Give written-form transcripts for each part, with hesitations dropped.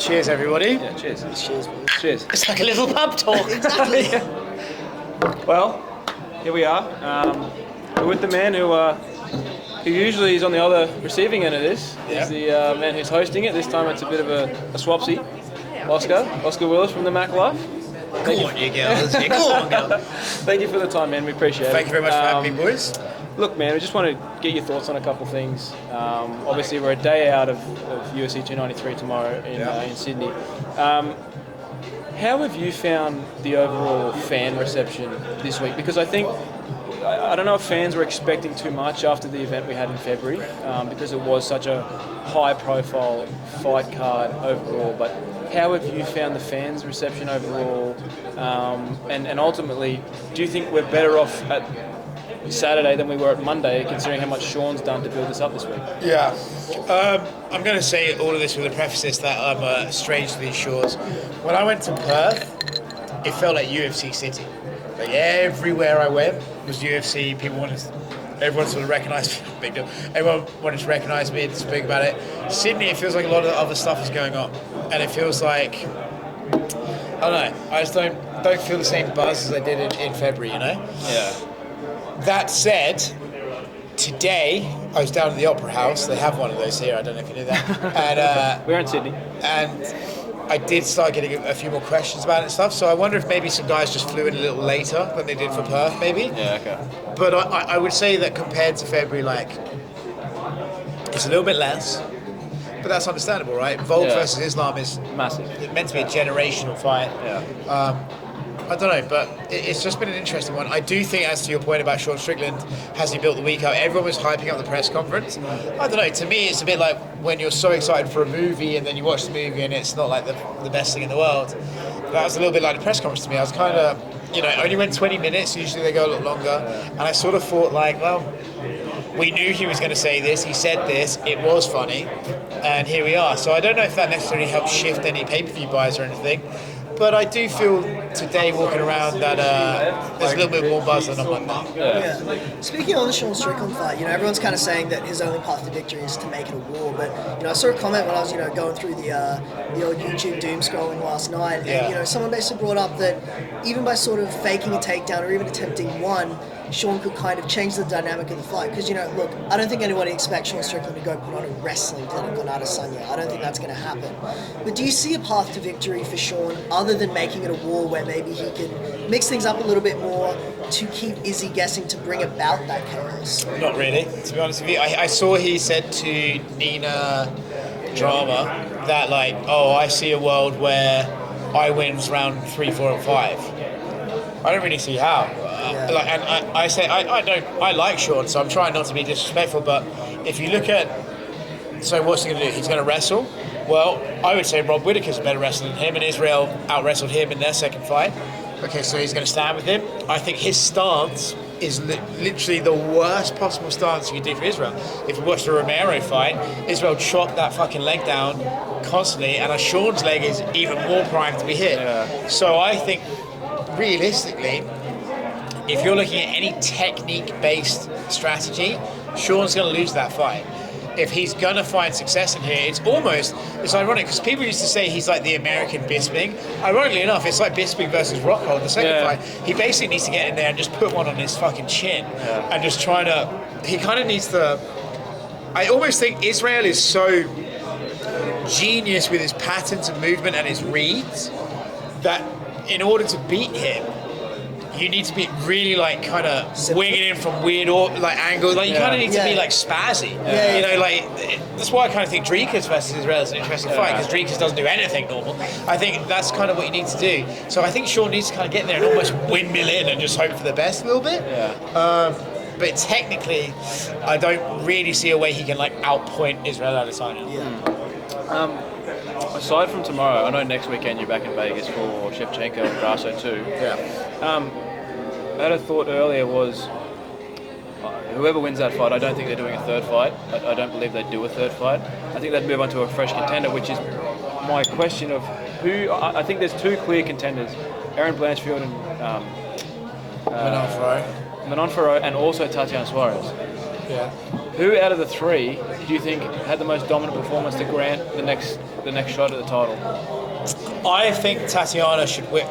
Cheers, everybody. Yeah, cheers. Cheers. Cheers. It's like a little pub talk. Exactly. Well, here we are. We're with the man who usually is on the other receiving end of this. Yeah. He's the man who's hosting it. This time it's a bit of a swapsy. Oscar Willis from the MacLife. Go on, you girls. Yeah, go on, girl. Thank you for the time, man. We appreciate it. Thank you very much for having me, boys. Look, man, we just want to get your thoughts on a couple of things. Obviously, we're a day out of UFC 293 tomorrow in Sydney. How have you found the overall fan reception this week? Because I think, I don't know if fans were expecting too much after the event we had in February, because it was such a high-profile fight card overall. But how have you found the fans' reception overall? And ultimately, do you think we're better off at Saturday than we were at Monday, considering how much Sean's done to build this up this week? Yeah. I'm going to say all of this with a preface that I'm strange to these shores. When I went to Perth, it felt like UFC City. Like everywhere I went was UFC. Everyone sort of recognised me. Big deal. Everyone wanted to recognise me and speak about it. Sydney, it feels like a lot of other stuff is going on, and it feels like, I don't know. I just don't feel the same buzz as I did in February. You know. Yeah. That said, today I was down at the Opera House. They have one of those here. I don't know if you knew that. And We're in Sydney. And I did start getting a few more questions about it and stuff. So I wonder if maybe some guys just flew in a little later than they did for Perth, maybe. Yeah. Okay. But I would say that compared to February, like, it's a little bit less. But that's understandable, right? Volk versus Islam is Massive. meant to be a generational fight. Yeah. I don't know, but it's just been an interesting one. I do think, as to your point about Sean Strickland, has he built the week out? Everyone was hyping up the press conference. I don't know, to me it's a bit like when you're so excited for a movie and then you watch the movie and it's not like the best thing in the world. That was a little bit like the press conference to me. I was kind of, only went 20 minutes, usually they go a lot longer. And I sort of thought like, well, we knew he was going to say this, he said this, it was funny, and here we are. So I don't know if that necessarily helps shift any pay-per-view buys or anything. But I do feel today walking around that there's a little bit more buzz than on Monday. Yeah. Speaking on the Sean Strickland fight, everyone's kind of saying that his only path to victory is to make it a war. But I saw a comment when I was going through the old YouTube doom scrolling last night, and someone basically brought up that even by sort of faking a takedown or even attempting one, Sean could kind of change the dynamic of the fight. Because, look, I don't think anybody expects Sean Strickland to go put on a wrestling clinic on Adesanya. I don't think that's going to happen. But do you see a path to victory for Sean other than making it a war where maybe he can mix things up a little bit more to keep Izzy guessing to bring about that chaos? Not really, to be honest with you. I saw he said to Nina Drama that, like, I see a world where I wins round 3, 4, and 5. I don't really see how. I like Sean, so I'm trying not to be disrespectful, but if you look at, so what's he going to do? He's going to wrestle? Well, I would say Rob Whittaker's a better wrestler than him, and Israel out-wrestled him in their second fight. Okay, so he's going to stand with him. I think his stance is literally the worst possible stance you could do for Israel. If you watch the Romero fight, Israel chopped that fucking leg down constantly, and Sean's leg is even more primed to be hit. Yeah. So I think, realistically, if you're looking at any technique-based strategy, Sean's going to lose that fight. If he's going to find success in here, it's ironic, because people used to say he's like the American Bisping. Ironically enough, it's like Bisping versus Rockhold, the second fight. He basically needs to get in there and just put one on his fucking chin and just he kind of needs to, I almost think Israel is so genius with his patterns of movement and his reads that in order to beat him, you need to be really like kind of winging in from weird angles. Like you kind of need to be like spazzy. That's why I kind of think Dricus versus Israel is an interesting fight, because Dricus doesn't do anything normal. I think that's kind of what you need to do. So I think Sean needs to kind of get in there and almost windmill in and just hope for the best a little bit. But technically, I don't really see a way he can like outpoint Israel Adesanya. Aside from tomorrow, I know next weekend you're back in Vegas for Shevchenko and Grasso too. I had a thought earlier was whoever wins that fight, I don't think they're doing a third fight. I don't believe they'd do a third fight. I think they'd move on to a fresh contender, which is my question of who. I think there's two clear contenders, Aaron Blanchfield and Manon Farrow, and also Tatiana Suarez. Who out of the three do you think had the most dominant performance to grant the next shot at the title? I think Tatiana should win.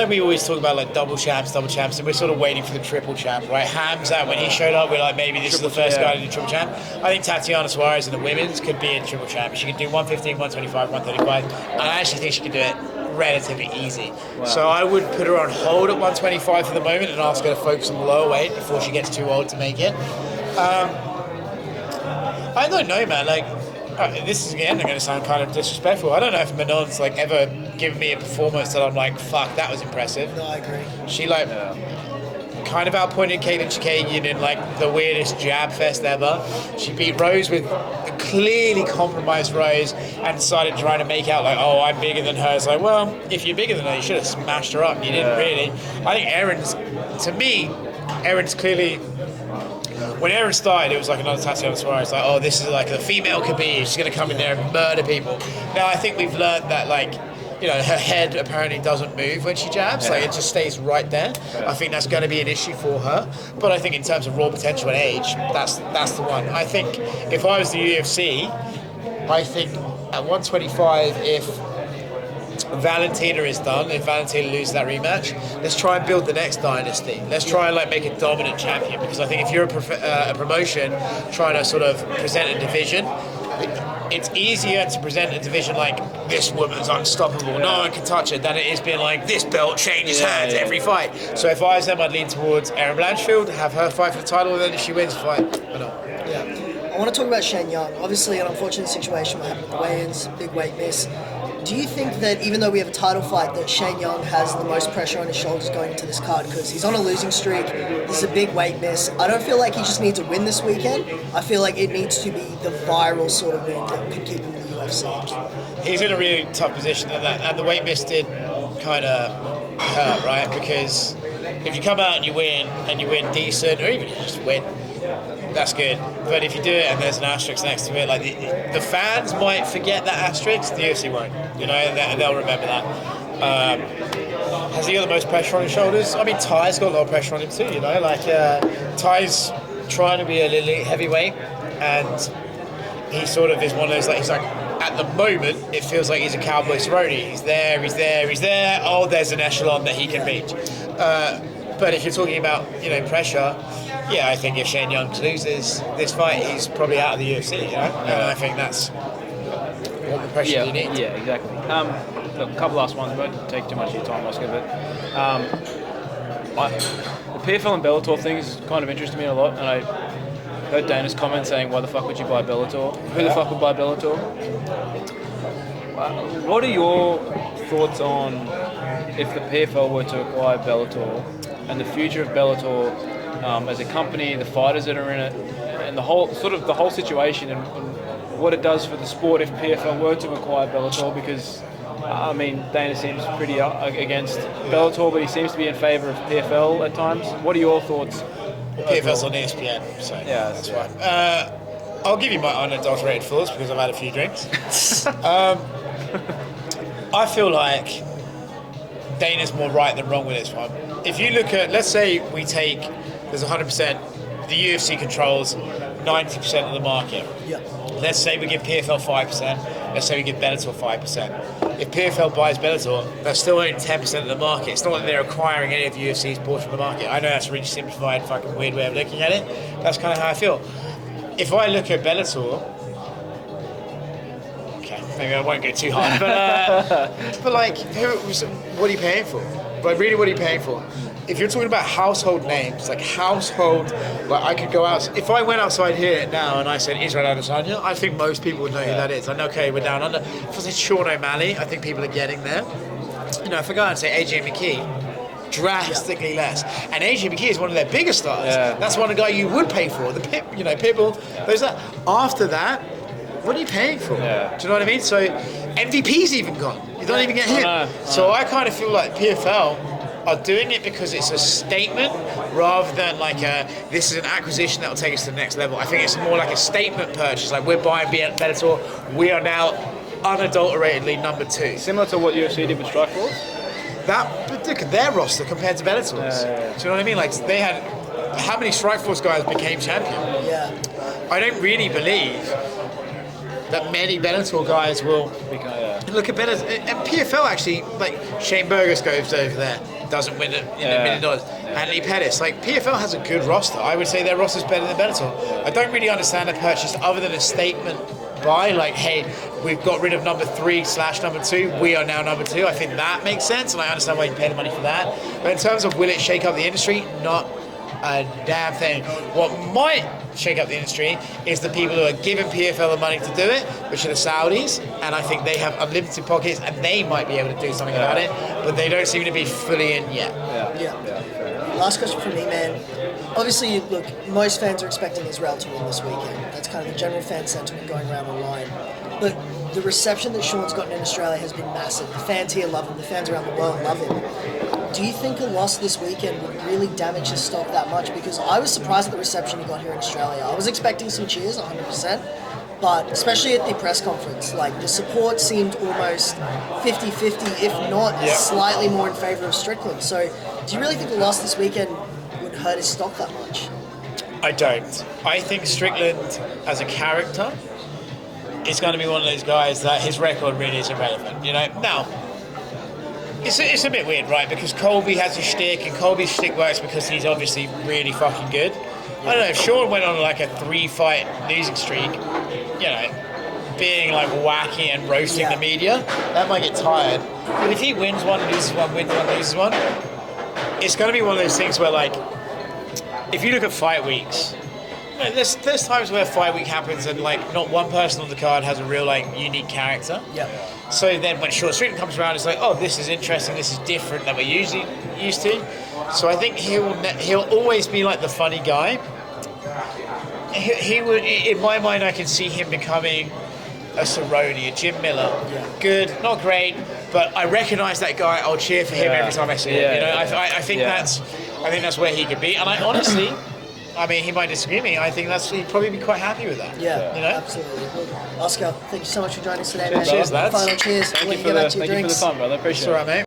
We always talk about like double champs, and we're sort of waiting for the triple champ, right? Hamzat, when he showed up, we're like, maybe this is the first guy to do triple champ. I think Tatiana Suarez in the women's could be a triple champ. She could do 115, 125, 135, and I actually think she could do it relatively easy. Wow. So I would put her on hold at 125 for the moment and ask her to focus on the lower weight before she gets too old to make it. I don't know, man. Like, this is again going to sound kind of disrespectful. I don't know if Manon's like ever given me a performance that I'm like, fuck, that was impressive. No, I agree. She like kind of outpointed Kaylin Chikagian in like the weirdest jab fest ever. She beat Rose with a clearly compromised Rose and decided trying to make out like, oh, I'm bigger than her. It's like, well, if you're bigger than her, you should have smashed her up. You didn't really. I think Erin's clearly. When Erin started, it was like another Tatiana Suarez. Like, oh, this is like a female Khabib. She's going to come in there and murder people. Now, I think we've learned that, like, her head apparently doesn't move when she jabs. Like, it just stays right there. I think that's going to be an issue for her. But I think in terms of raw potential and age, that's the one. I think if I was the UFC, I think at 125, if Valentina is done, if Valentina loses that rematch, let's try and build the next dynasty. Let's try and like make a dominant champion, because I think if you're a promotion trying to sort of present a division, it's easier to present a division like this woman's unstoppable, no one can touch it, than it is being like this belt changes hands every fight. So if I was them, I'd lean towards Erin Blanchfield, have her fight for the title, and then if she wins, fight. But no. Yeah. I want to talk about Shane Young. Obviously, an unfortunate situation what happened with the weigh-ins, big weight miss. Do you think that even though we have a title fight, that Shane Young has the most pressure on his shoulders going into this card? Because he's on a losing streak. This is a big weight miss. I don't feel like he just needs to win this weekend. I feel like it needs to be the viral sort of win that could keep him in the UFC. He's in a really tough position, and the weight miss did kind of hurt, right? Because if you come out and you win decent, or even just win, that's good. But if you do it and there's an asterisk next to it, like the fans might forget that asterisk, the UFC won't. And they'll remember that. Has he got the most pressure on his shoulders? I mean, Ty's got a lot of pressure on him too. Ty's trying to be an elite heavyweight, and he sort of is one of those. Like, he's like, at the moment, it feels like he's a Cowboy Cerrone. He's there. Oh, there's an echelon that he can reach. But if you're talking about pressure. Yeah, I think if Shane Young loses this fight, he's probably out of the UFC, And I think that's what the pressure you need. Yeah, exactly. Look, a couple last ones. I won't take too much of your time, Oscar, but the PFL and Bellator thing is kind of interested me a lot, and I heard Dana's comment saying, why the fuck would you buy Bellator? Who the fuck would buy Bellator? What are your thoughts on if the PFL were to acquire Bellator and the future of Bellator as a company, the fighters that are in it, and the whole situation and what it does for the sport if PFL were to acquire Bellator? Because Dana seems pretty against Bellator, but he seems to be in favour of PFL at times. What are your thoughts? PFL's on ESPN, so that's why. I'll give you my unadulterated thoughts because I've had a few drinks. I feel like Dana's more right than wrong with this one. If you look at, let's say we take, there's 100%, the UFC controls 90% of the market. Yeah. Let's say we give PFL 5%, let's say we give Bellator 5%. If PFL buys Bellator, they're still owning 10% of the market. It's not like they're acquiring any of the UFC's portion of the market. I know that's a really simplified, fucking weird way of looking at it. That's kind of how I feel. If I look at Bellator, okay, maybe I won't go too hard, but like, what are you paying for? Like, really, what are you paying for? If you're talking about household names, like I could go out. If I went outside here now and I said Israel Adesanya, I think most people would know who that is. I know, okay, we're down under. If I said Sean O'Malley, I think people are getting there. If I go out and say AJ McKee, drastically less. And AJ McKee is one of their biggest stars. Yeah. That's one of the guy you would pay for. The Pitbull, there's that. After that, what are you paying for? Yeah. Do you know what I mean? So MVP's even gone. You don't even get him. So I kind of feel like PFL are doing it because it's a statement rather than like this is an acquisition that will take us to the next level. I think it's more like a statement purchase. Like, we're buying Bellator. We are now unadulteratedly number 2. Similar to what UFC did with Strikeforce? But look at their roster compared to Bellator's. Do you know what I mean? Like, they had, how many Strikeforce guys became champion? Yeah. I don't really believe that many Bellator guys will look at Bellator. And PFL actually, like Shane Burgos goes over there, doesn't win it in $1 million. Anthony Pettis, like PFL has a good roster. I would say their roster's better than Bellator. I don't really understand the purchase other than a statement by like, hey, we've got rid of number 3/number 2. We are now number 2. I think that makes sense, and I understand why you pay the money for that. But in terms of will it shake up the industry, not a damn thing. What might shake up the industry is the people who are giving PFL the money to do it, which are the Saudis, and I think they have unlimited pockets and they might be able to do something about it, but they don't seem to be fully in yet. Last question from me, man. Obviously, look, most fans are expecting Israel to win this weekend. That's kind of the general fan sentiment going around online. But the reception that Sean's gotten in Australia has been massive. The fans here love him. The fans around the world love him. Do you think a loss this weekend would really damage his stock that much? Because I was surprised at the reception he got here in Australia. I was expecting some cheers, 100%. But especially at the press conference, like the support seemed almost 50-50, if not slightly more in favour of Strickland. So do you really think the loss this weekend would hurt his stock that much? I don't. I think Strickland, as a character, is going to be one of those guys that his record really is irrelevant. You know, now it's a bit weird, right? Because Colby has a shtick, and Colby's shtick works because he's obviously really fucking good. I don't know, if Sean went on like a 3-fight losing streak, you know, being like wacky and roasting the media, that might get tired. But if he wins one, loses one, wins one, loses one, it's going to be one of those things where, like, if you look at fight weeks, you know, there's times where fight week happens and like not one person on the card has a real like unique character. So then when Short Strickland comes around, it's like, oh, this is interesting, this is different than we're usually used to. So I think he'll always be like the funny guy. He would, in my mind, I can see him becoming a Cerrone, a Jim Miller. Good, not great, but I recognise that guy. I'll cheer for him every time I see him. You know, I think that's where he could be. And I honestly, I mean, he might disagree with me. I think he'd probably be quite happy with that. Yeah, you know? Absolutely. Oscar, thank you so much for joining us today, man. Cheers, lads. Final cheers. Thank you for the time, brother. Appreciate it. It's all right, mate.